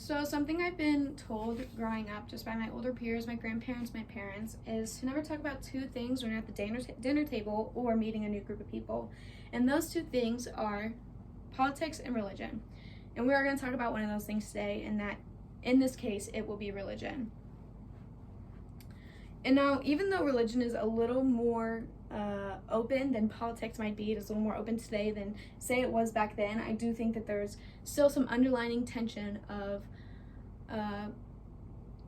So something I've been told growing up just by my older peers, my grandparents, my parents, is to never talk about two things when you're at the dinner table or meeting a new group of people. And those two things are politics and religion. And we are going to talk about one of those things today, and that in this case, it will be religion. And now, even though religion is a little more open than politics might be, it is a little more open today than, say, it was back then, I do think that there's still some underlining tension of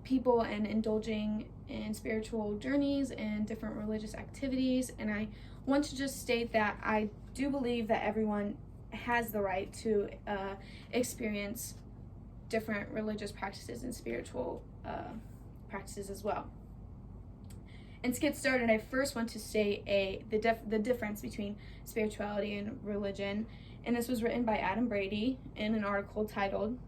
people and indulging in spiritual journeys and different religious activities. And I want to just state that I do believe that everyone has the right to experience different religious practices and spiritual practices as well. And to get started, I first want to state the difference between spirituality and religion. And this was written by Adam Brady in an article titled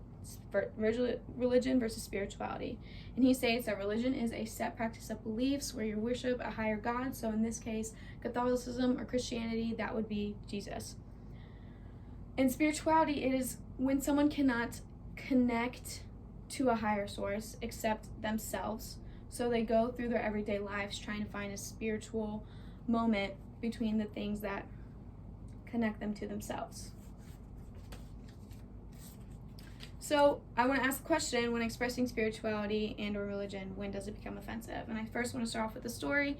Religion versus Spirituality. And he states that religion is a set practice of beliefs where you worship a higher God. So in this case, Catholicism or Christianity, that would be Jesus. And spirituality is when someone cannot connect to a higher source except themselves. So they go through their everyday lives trying to find a spiritual moment between the things that connect them to themselves. So I want to ask a question: when expressing spirituality and or religion, when does it become offensive? And I first want to start off with a story,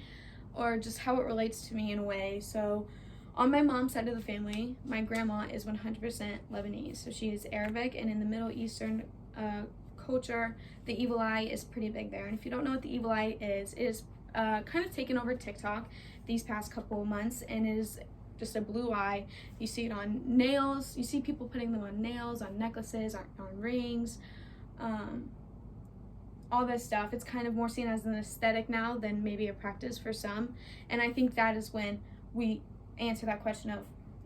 or just how it relates to me in a way. So on my mom's side of the family, my grandma is 100% Lebanese. So she is Arabic, and in the Middle Eastern culture, the evil eye is pretty big there. And if you don't know what the evil eye is, it is kind of taken over TikTok these past couple of months, and it is just a blue eye. You see it on nails. You see people putting them on nails, on necklaces, on rings, all this stuff. It's kind of more seen as an aesthetic now than maybe a practice for some. And I think that is when we answer that question of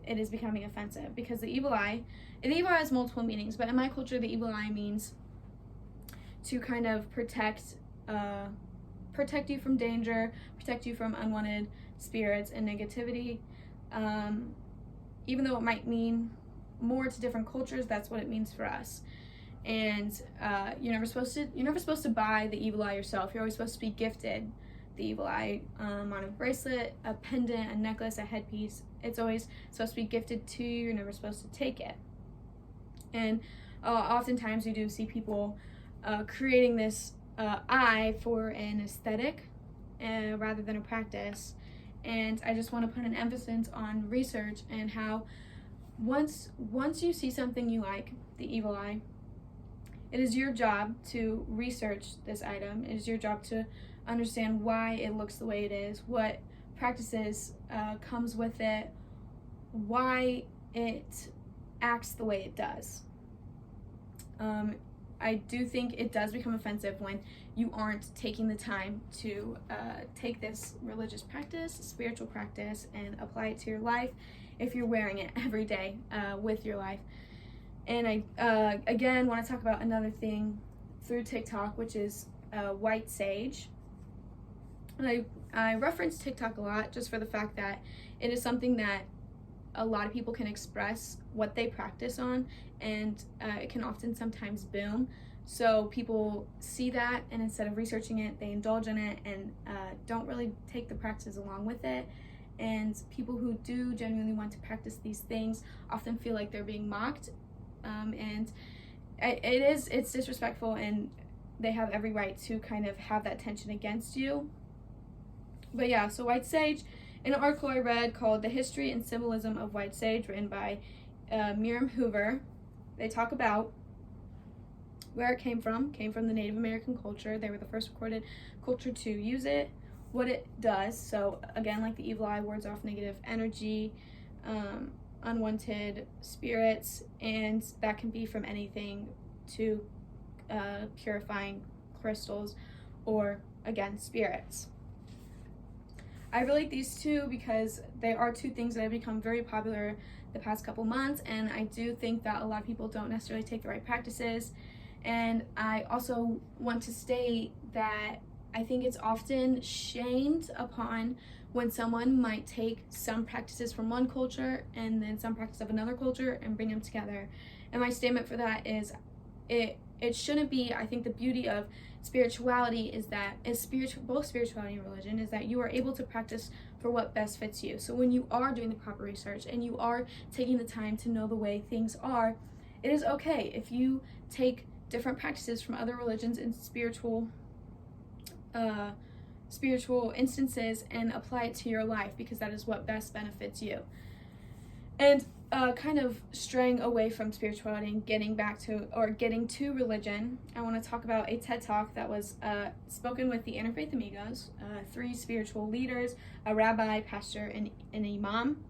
it is becoming offensive, because the evil eye has multiple meanings, but in my culture, the evil eye means to kind of protect you from danger, protect you from unwanted spirits and negativity. Even though it might mean more to different cultures, that's what it means for us. And you're never supposed to buy the evil eye yourself. You're always supposed to be gifted the evil eye on a bracelet, a pendant, a necklace, a headpiece. It's always supposed to be gifted to you. You're never supposed to take it. And oftentimes you do see people creating this eye for an aesthetic rather than a practice. And I just want to put an emphasis on research and how once you see something you like, the evil eye, it is your job to research this item. It is your job to understand why it looks the way it is, what practices comes with it, why it acts the way it does. I do think it does become offensive when you aren't taking the time to take this religious practice, spiritual practice, and apply it to your life if you're wearing it every day with your life. And I, again, want to talk about another thing through TikTok, which is white sage. And I reference TikTok a lot just for the fact that it is something that a lot of people can express what they practice on, and it can often sometimes boom. So people see that, and instead of researching it, they indulge in it and don't really take the practices along with it. And people who do genuinely want to practice these things often feel like they're being mocked, and it's disrespectful, and they have every right to kind of have that tension against you. But yeah, so white sage, in an article I read called The History and Symbolism of White Sage, written by Miriam Hoover, they talk about where it came from the Native American culture. They were the first recorded culture to use it, what it does. So again, like the evil eye, wards off negative energy, unwanted spirits, and that can be from anything to purifying crystals or, again, spirits. I relate these two because they are two things that have become very popular the past couple months, and I do think that a lot of people don't necessarily take the right practices. And I also want to state that I think it's often shamed upon when someone might take some practices from one culture and then some practice of another culture and bring them together. And my statement for that is it it shouldn't be. I think the beauty of spirituality is that both spirituality and religion is that you are able to practice for what best fits you. So when you are doing the proper research and you are taking the time to know the way things are, it is okay if you take different practices from other religions and spiritual instances and apply it to your life, because that is what best benefits you. And kind of straying away from spirituality and getting to religion, I want to talk about a TED Talk that was spoken with the Interfaith Amigos, 3 spiritual leaders, a rabbi, pastor, and an imam.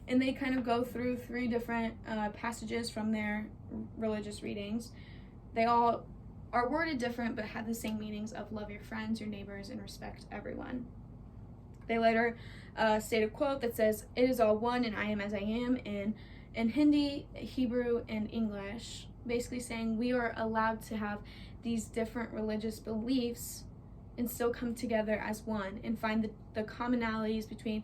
And they kind of go through 3 different passages from their religious readings. They all are worded different but have the same meanings of love your friends, your neighbors, and respect everyone. They later state a quote that says, "It is all one and I am as I am," in Hindi, Hebrew, and English, basically saying we are allowed to have these different religious beliefs and still come together as one and find the commonalities between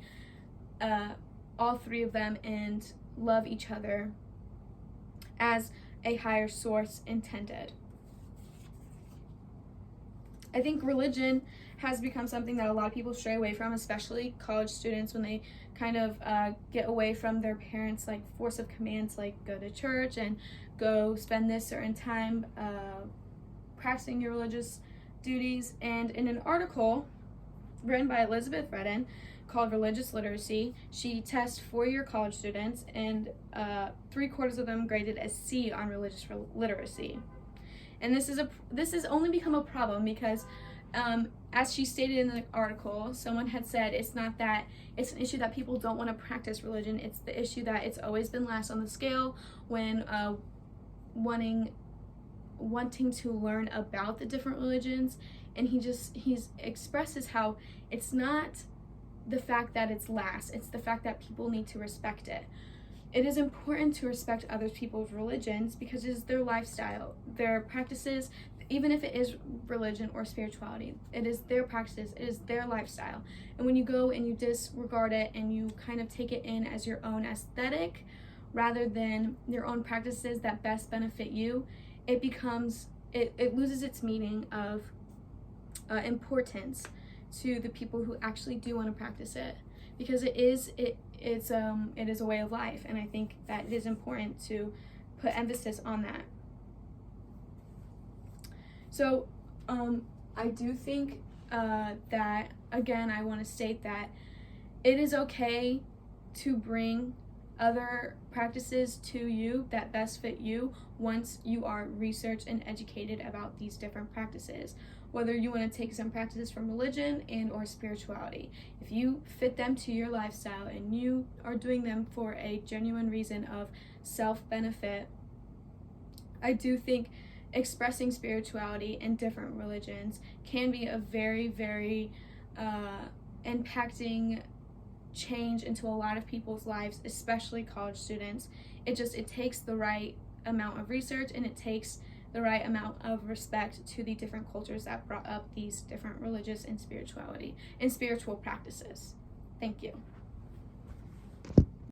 all 3 of them and love each other as a higher source intended. I think religion has become something that a lot of people stray away from, especially college students, when they kind of get away from their parents' like force of commands, like go to church and go spend this certain time practicing your religious duties. And in an article written by Elizabeth Redden called Religious Literacy, she tests 4-year college students, and 3/4 of them graded as C on religious literacy. And this has only become a problem because, as she stated in the article, someone had said it's not that it's an issue that people don't want to practice religion. It's the issue that it's always been last on the scale when wanting to learn about the different religions. And he expresses how it's not the fact that it's last, it's the fact that people need to respect it. It is important to respect other people's religions because it is their lifestyle, their practices. Even if it is religion or spirituality, it is their practices, it is their lifestyle. And when you go and you disregard it and you kind of take it in as your own aesthetic rather than your own practices that best benefit you, it loses its meaning of importance to the people who actually do want to practice it, because it is a way of life, and I think that it is important to put emphasis on that. So I do think that, again, I want to state that it is okay to bring other practices to you that best fit you once you are researched and educated about these different practices. Whether you want to take some practices from religion and or spirituality, if you fit them to your lifestyle and you are doing them for a genuine reason of self-benefit, I do think expressing spirituality in different religions can be a very, very impacting change into a lot of people's lives, especially college students. It takes the right amount of research, and it takes the right amount of respect to the different cultures that brought up these different religious and spiritual practices. Thank you.